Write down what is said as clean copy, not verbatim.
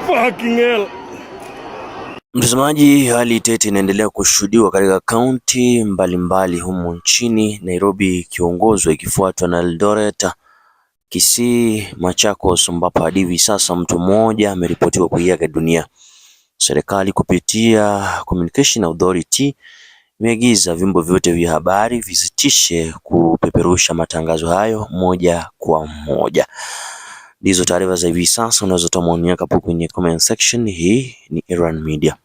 Fucking hell. Mtazamaji, hali tete inaendelea kushuhudiwa katika kaunti mbalimbali humu nchini, Nairobi ikiongozwa ikifuatwa na Eldoret, Kisii, Machakos, ambapo hadi hivi sasa mtu mmoja ameripotiwa kuiaga dunia. Serikali kupitia Communication Authority imeagiza vyombo vyote vya habari visitishe kupeperusha matangazo hayo moja kwa moja. Ndizo taarifa za hivi sasa, unaweza toa maoni yako hapo kwenye comment section. Hii ni Erwan Media.